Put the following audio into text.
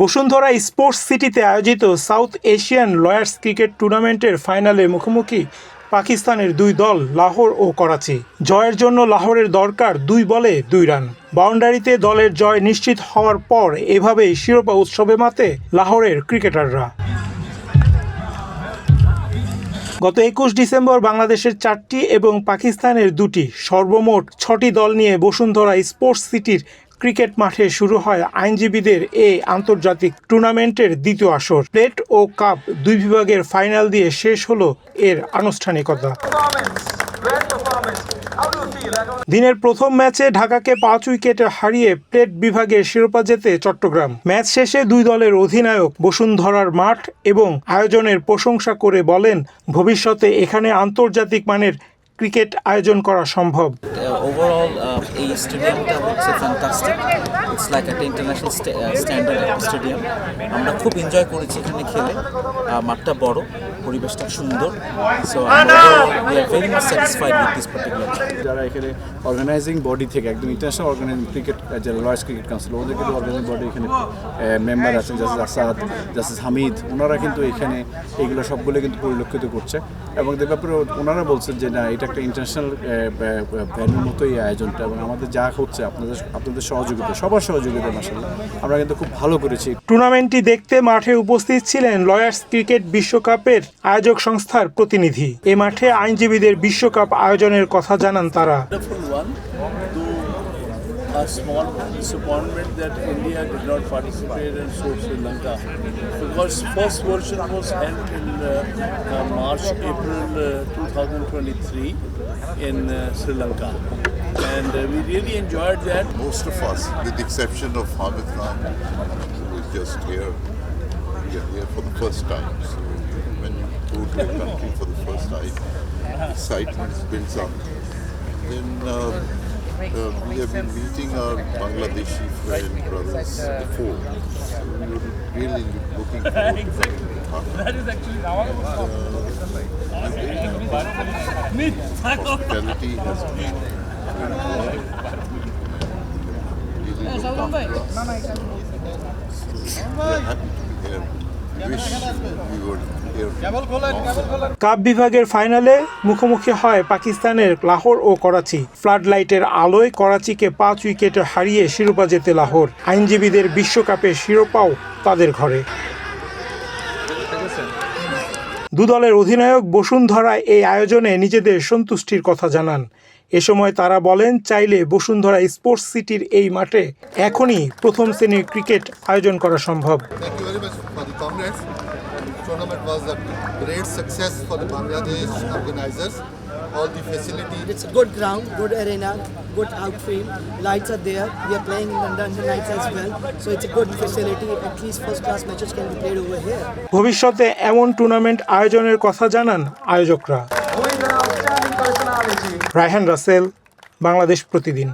Bashundhara sports সিটিতে আয়োজিত south Asian lawyers cricket টুর্নামেন্টের ফাইনালে মুখোমুখি পাকিস্তানের দুই দল লাহোর ও করাচি। জয়ের জন্য লাহোরের দরকার 2 বলে 2 রান। বাউন্ডারিতে দলের জয় নিশ্চিত হওয়ার পর এভাবেই শিরোপা উৎসবে মাতে লাহোরের ক্রিকেটাররা। গত 21 ডিসেম্বর বাংলাদেশের 4টি এবং পাকিস্তানের 2টি সর্বমোট 6টি দল নিয়ে বসুন্ধরা স্পোর্টস সিটির ক্রিকেট মাঠে শুরু হয় আইনজীবীদের এই আন্তর্জাতিক টুর্নামেন্টের দ্বিতীয় আসর। প্লেট ও কাপ 2 বিভাগের ফাইনাল দিয়ে শেষ হলো এর আনুষ্ঠানিকতা। দিনের প্রথম ম্যাচে ঢাকাকে 5 উইকেটে হারিয়ে প্লেট বিভাগের শিরোপা জেতে চট্টগ্রাম। ম্যাচ শেষে দুই দলের অধিনায়ক বসুন্ধরার মাঠ এবং আয়োজনের প্রশংসা করে বলেন, ভবিষ্যতে এখানে আন্তর্জাতিক মানের ক্রিকেট আয়োজন করা সম্ভব। ওভারঅল এই স্টেডিয়ামটা হচ্ছে ফ্যান্টাস্টিক। ইটস লাইক একটা ইন্টারন্যাশনাল স্ট্যান্ডার্ড স্টেডিয়াম। আমরা খুব এনজয় করেছি এখানে খেলে। মাঠটা বড়, পরিবেশটা সুন্দর। So we are very much satisfied with this particular. যারা এখানে অর্গানাইজিং বডি থেকে একদম ইন্টারন্যাশনাল অর্গানাইজিং ক্রিকেট যারা লয়ার্স ক্রিকেট কাউন্সিল ওদের কিন্তু অর্গানাইজিং বডি এখানে মেম্বার আছেন, জাস্টিস আসাদ, জাস্টিস হামিদ, ওনারা কিন্তু এখানে এগুলো সবগুলো কিন্তু পরিলক্ষিত করছে এবং এর ব্যাপারে ওনারা বলছেন যে না এটা একটা ইন্টারন্যাশনাল ভ্যালুর মতো এই আয়োজনটা এবং আমাদের যা হচ্ছে আপনাদের সহযোগিতা, সবার সহযোগিতা মাশাআল্লাহ আমরা কিন্তু খুব ভালো করেছি। টুর্নামেন্টটি দেখতে মাঠে উপস্থিত ছিলেন লয়ার্স ক্রিকেট বিশ্বকাপের আয়োজক সংস্থার প্রতিনিধি। এ মাঠে আইনজীবীদের বিশ্বকাপ আয়োজনের কথা জানান তারা। A small disappointment that India did not participate and so Sri Lanka, because first version was held in March, April 2023 in Sri Lanka, and we really enjoyed that. Most of us, with the exception of Hamid Khan, who is just here, we are here for the first time. So when you go to a country for the first time, excitement builds up. Then we have been meeting our Bangladeshi friend brothers before, so we were really looking forward to coming to Dhaka. That is actually hospitality has been very warm. Really looked after us. So we are happy to be here. Wish we were here. Cup বিভাগের ফাইনালে মুখোমুখি হয় পাকিস্তানের লাহোর ও Karachi. Flood লাইটের আলোয় করাচিকে 5 উইকেটে হারিয়ে শিরোপা জেতে লাহোর। আইনজীবীদের বিশ্বকাপের শিরোপাও তাদের ঘরে। দু দলের অধিনায়ক বসুন্ধরা এই আয়োজনে নিজেদের সন্তুষ্টির কথা জানান। এ সময় তারা বলেন, চাইলে বসুন্ধরা স্পোর্টস সিটির এই মাঠে এখনই প্রথম শ্রেণীর ক্রিকেট আয়োজন করা সম্ভব। Tournament was a great success for the Bangladesh organizers. All the facilities. It's a good ground, good arena, good outfield. Lights are there. We are playing in London nights as well, so it's a good facility. At least first-class matches can be played over here. ভবিষ্যতে এমন tournament আয়োজনের কথা জানান আয়োজকরা। রায়হান রাসেল, বাংলাদেশ প্রতিদিন।